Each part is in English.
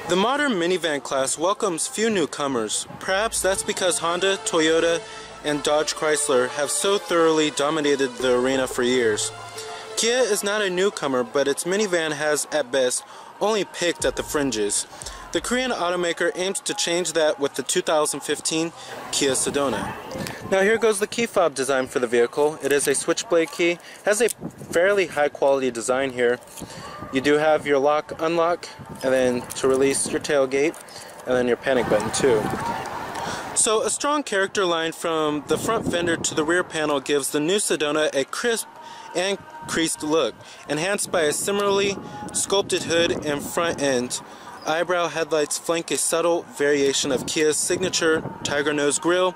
The modern minivan class welcomes few newcomers. Perhaps that's because Honda, Toyota, and Dodge Chrysler have so thoroughly dominated the arena for years. Kia is not a newcomer, but its minivan has, at best, only picked at the fringes. The Korean automaker aims to change that with the 2015 Kia Sedona. Now here goes the key fob design for the vehicle. It is a switchblade key, has a fairly high quality design here. You do have your lock, unlock, and then to release your tailgate, and then your panic button too. So a strong character line from the front fender to the rear panel gives the new Sedona a crisp and creased look, enhanced by a similarly sculpted hood and front end. Eyebrow headlights flank a subtle variation of Kia's signature tiger nose grille,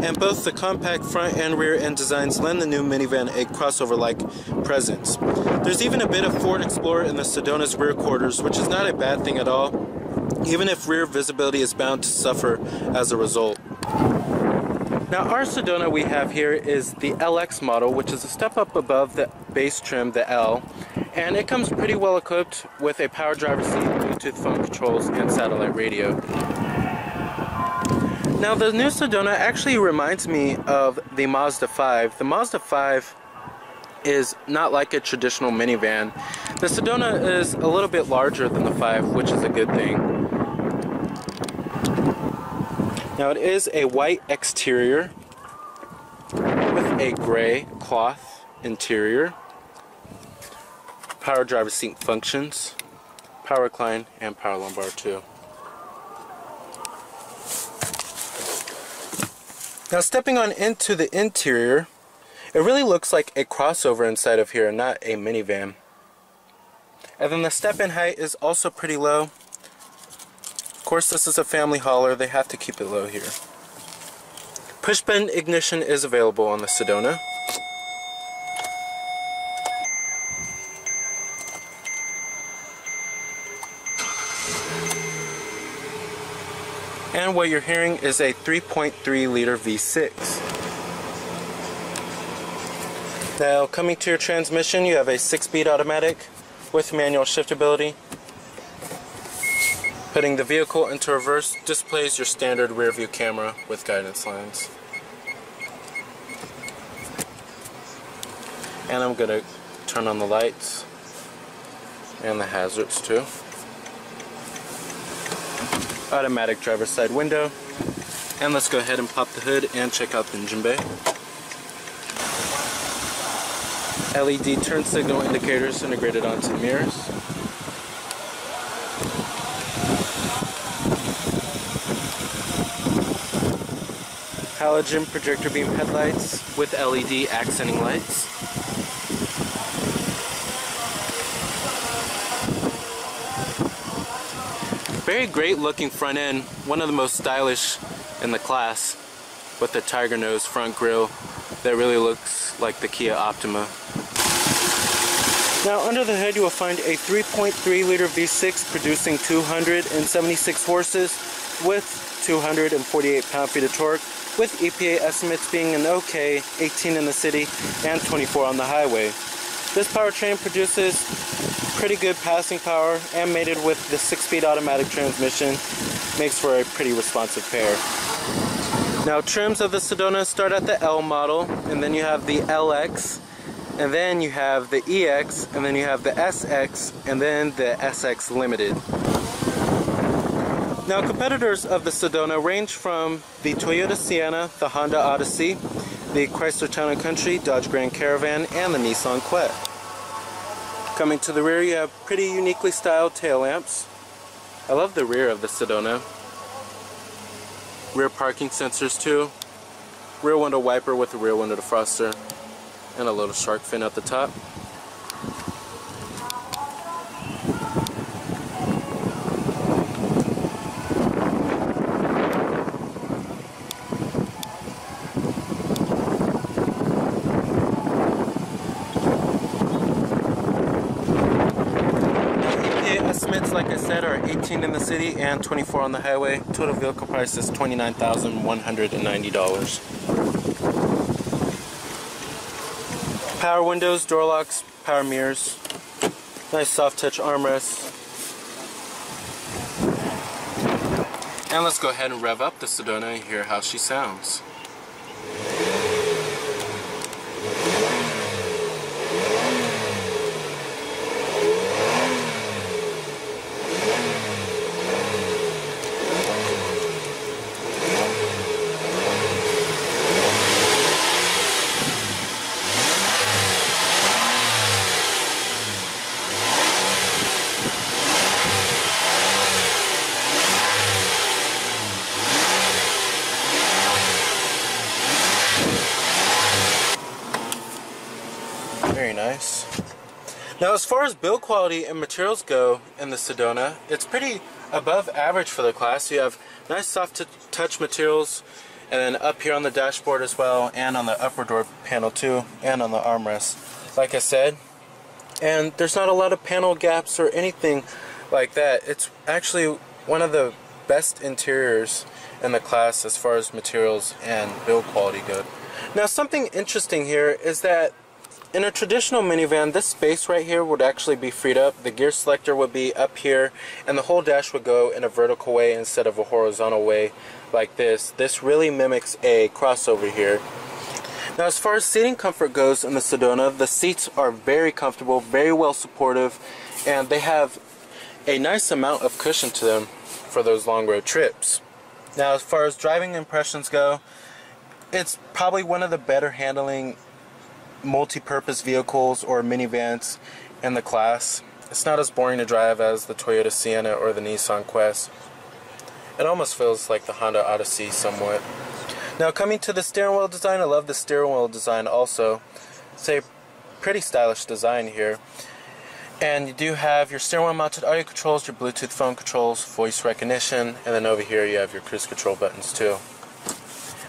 and both the compact front and rear end designs lend the new minivan a crossover-like presence. There's even a bit of Ford Explorer in the Sedona's rear quarters, which is not a bad thing at all, even if rear visibility is bound to suffer as a result. Now our Sedona we have here is the LX model, which is a step up above the base trim, the L, and it comes pretty well equipped with a power driver's seat, Bluetooth phone controls, and satellite radio. Now the new Sedona actually reminds me of the Mazda 5. The Mazda 5 is not like a traditional minivan. The Sedona is a little bit larger than the 5, which is a good thing. Now it is a white exterior with a gray cloth interior. Power driver seat functions, power recline, and power lumbar too. Now stepping on into the interior, it really looks like a crossover inside of here and not a minivan. And then the step-in height is also pretty low. Of course, this is a family hauler, they have to keep it low here. Push-button ignition is available on the Sedona. And what you're hearing is a 3.3 liter V6. Now coming to your transmission, you have a 6-speed automatic with manual shiftability. Putting the vehicle into reverse displays your standard rear view camera with guidance lines. And I'm going to turn on the lights and the hazards too. Automatic driver's side window, and let's go ahead and pop the hood and check out the engine bay. LED turn signal indicators integrated onto the mirrors. Halogen projector beam headlights with LED accenting lights. Very great looking front end, one of the most stylish in the class, with the tiger nose front grille that really looks like the Kia Optima. Now under the hood you will find a 3.3 liter V6 producing 276 horses with 248 pound-feet of torque, with EPA estimates being an okay 18 in the city and 24 on the highway. This powertrain produces pretty good passing power, and mated with the 6-speed automatic transmission makes for a pretty responsive pair. Now trims of the Sedona start at the L model, and then you have the LX, and then you have the EX, and then you have the SX, and then the SX Limited. Now competitors of the Sedona range from the Toyota Sienna, the Honda Odyssey, the Chrysler Town & Country, Dodge Grand Caravan, and the Nissan Quet. Coming to the rear, you have pretty uniquely styled tail lamps. I love the rear of the Sedona. Rear parking sensors too. Rear window wiper with a rear window defroster. And a little shark fin at the top. Estimates, like I said, are 18 in the city and 24 on the highway. Total vehicle price is $29,190. Power windows, door locks, power mirrors, nice soft touch armrests. And let's go ahead and rev up the Sedona and hear how she sounds. Very nice. Now, as far as build quality and materials go in the Sedona, it's pretty above average for the class. You have nice soft touch materials, and then up here on the dashboard as well, and on the upper door panel too, and on the armrest, like I said. And there's not a lot of panel gaps or anything like that. It's actually one of the best interiors in the class as far as materials and build quality go. Now, something interesting here is that in a traditional minivan, this space right here would actually be freed up. The gear selector would be up here, and the whole dash would go in a vertical way instead of a horizontal way like this. This really mimics a crossover here. Now, as far as seating comfort goes in the Sedona, the seats are very comfortable, very well supportive, and they have a nice amount of cushion to them for those long road trips. Now, as far as driving impressions go, it's probably one of the better handling multi-purpose vehicles or minivans in the class. It's not as boring to drive as the Toyota Sienna or the Nissan Quest. It almost feels like the Honda Odyssey somewhat. Now, coming to the steering wheel design, I love the steering wheel design also. It's a pretty stylish design here. And you do have your steering wheel mounted audio controls, your Bluetooth phone controls, voice recognition, and then over here you have your cruise control buttons too.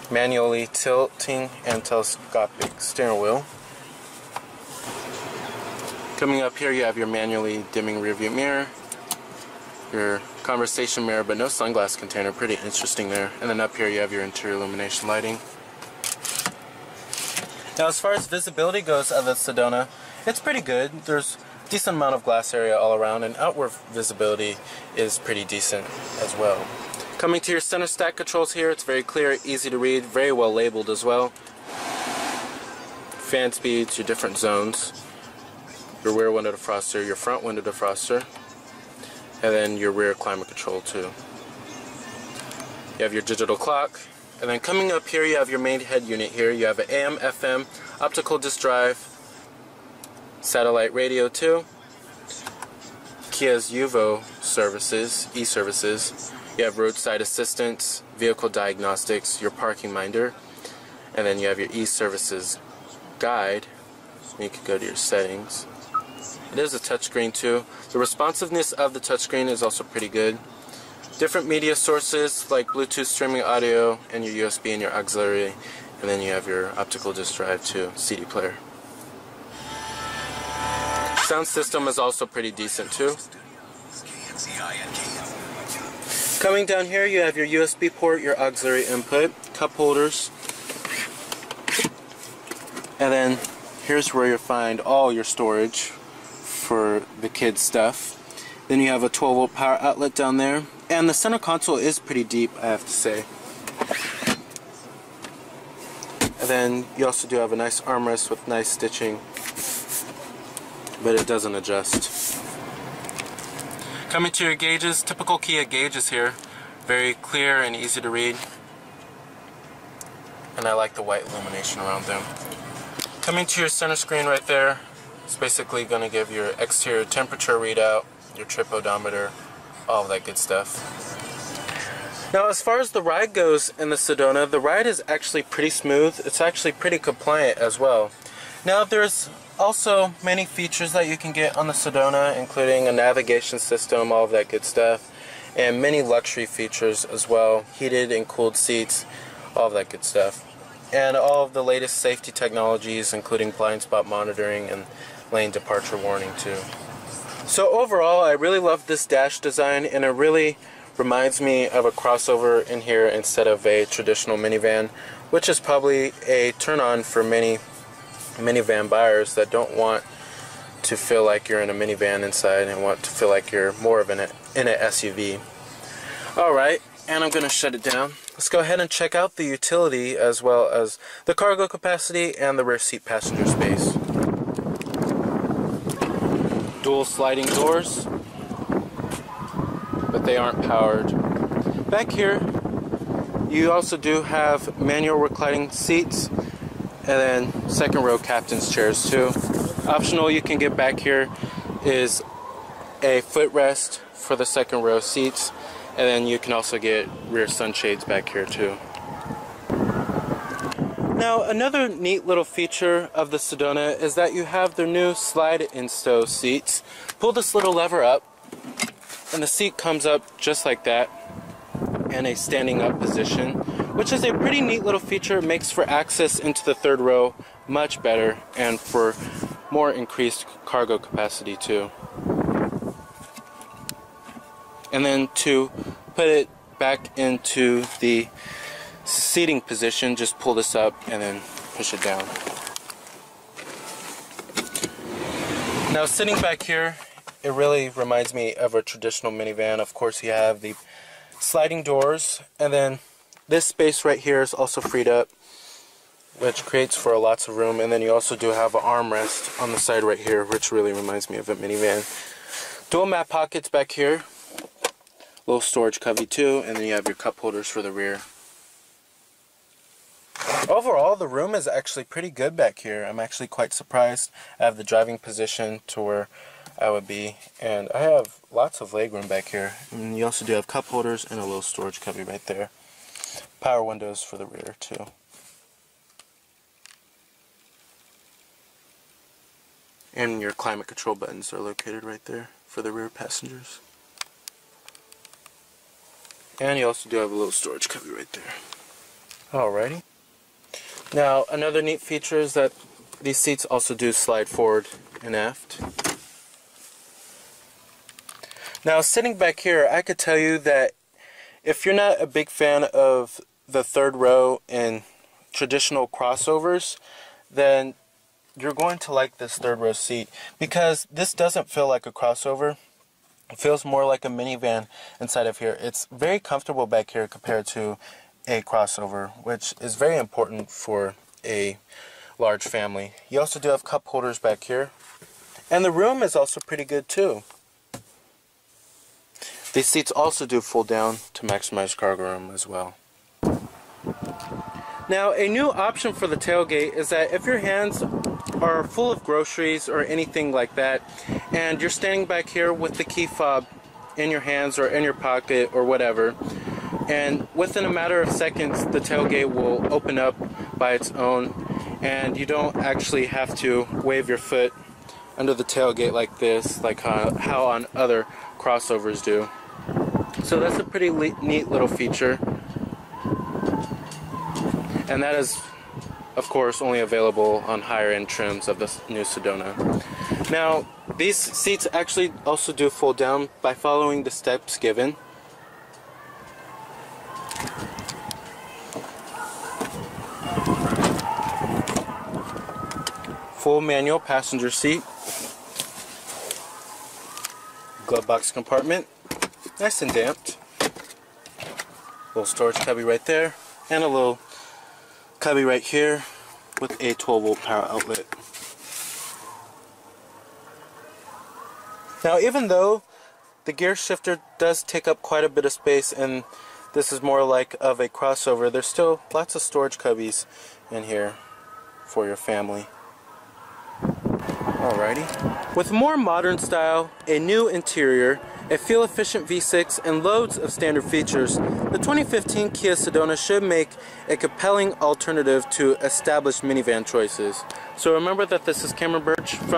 Manually tilting and telescopic steering wheel. Coming up here, you have your manually dimming rearview mirror, your conversation mirror, but no sunglass container. Pretty interesting there. And then up here, you have your interior illumination lighting. Now, as far as visibility goes of the Sedona, it's pretty good. There's a decent amount of glass area all around, and outward visibility is pretty decent as well. Coming to your center stack controls here, it's very clear, easy to read, very well labeled as well. Fan speeds, your different zones. Your rear window defroster, your front window defroster, and then your rear climate control too. You have your digital clock, and then coming up here you have your main head unit here. You have an AM, FM, optical disc drive, satellite radio too, Kia's UVO services, e-services. You have roadside assistance, vehicle diagnostics, your parking minder, and then you have your e-services guide. You can go to your settings. It is a touchscreen too. The responsiveness of the touchscreen is also pretty good. Different media sources like Bluetooth streaming audio and your USB and your auxiliary, and then you have your optical disc drive too, CD player. Sound system is also pretty decent too. Coming down here, you have your USB port, your auxiliary input, cup holders, and then here's where you'll find all your storage for the kids' stuff. Then you have a 12-volt power outlet down there, and the center console is pretty deep, I have to say. And then you also do have a nice armrest with nice stitching, but it doesn't adjust. Coming to your gauges, typical Kia gauges here, very clear and easy to read, and I like the white illumination around them. Coming to your center screen right there, it's basically going to give your exterior temperature readout, your trip odometer, all of that good stuff. Now, as far as the ride goes in the Sedona, the ride is actually pretty smooth. It's actually pretty compliant as well. Now, there's also many features that you can get on the Sedona, including a navigation system, all of that good stuff, and many luxury features as well, heated and cooled seats, all of that good stuff. And all of the latest safety technologies, including blind spot monitoring and lane departure warning too. So overall, I really love this dash design, and it really reminds me of a crossover in here instead of a traditional minivan, which is probably a turn-on for many minivan buyers that don't want to feel like you're in a minivan inside and want to feel like you're more of in an SUV. Alright, And I'm going to shut it down. Let's go ahead and check out the utility as well as the cargo capacity and the rear seat passenger space. Dual sliding doors, but they aren't powered. Back here, you also do have manual reclining seats and then second row captain's chairs too. Optional you can get back here is a footrest for the second row seats, and then you can also get rear sunshades back here too. Now another neat little feature of the Sedona is that you have their new slide and stow seats. Pull this little lever up and the seat comes up just like that in a standing up position, which is a pretty neat little feature. It makes for access into the third row much better and for more increased cargo capacity too. And then to put it back into the seating position, just pull this up and then push it down. Now sitting back here, it really reminds me of a traditional minivan. Of course you have the sliding doors, and then this space right here is also freed up, which creates for lots of room. And then you also do have an armrest on the side right here, which really reminds me of a minivan. Dual map pockets back here, little storage cubby too, and then you have your cup holders for the rear. Overall, the room is actually pretty good back here. I'm actually quite surprised. I have the driving position to where I would be, and I have lots of legroom back here. And you also do have cup holders and a little storage cubby right there. Power windows for the rear too. And your climate control buttons are located right there for the rear passengers. And you also do have a little storage cubby right there. Alrighty. Now another neat feature is that these seats also do slide forward and aft. Now sitting back here, I could tell you that if you're not a big fan of the third row in traditional crossovers, then you're going to like this third row seat, because this doesn't feel like a crossover. It feels more like a minivan inside of here. It's very comfortable back here compared to a crossover, which is very important for a large family. You also do have cup holders back here, and the room is also pretty good too. These seats also do fold down to maximize cargo room as well. Now a new option for the tailgate is that if your hands are full of groceries or anything like that, and you're standing back here with the key fob in your hands or in your pocket or whatever, and within a matter of seconds the tailgate will open up by its own, and you don't actually have to wave your foot under the tailgate like this, like how on other crossovers do. So that's a pretty neat little feature, and that is of course only available on higher end trims of the new Sedona. Now these seats actually also do fold down by following the steps given. Full manual passenger seat, glove box compartment, nice and damped, little storage cubby right there, and a little cubby right here with a 12-volt power outlet. Now even though the gear shifter does take up quite a bit of space and this is more like of a crossover, there's still lots of storage cubbies in here for your family. Alrighty. With more modern style, a new interior, a fuel-efficient V6, and loads of standard features, the 2015 Kia Sedona should make a compelling alternative to established minivan choices. So remember that this is Cameron Birch from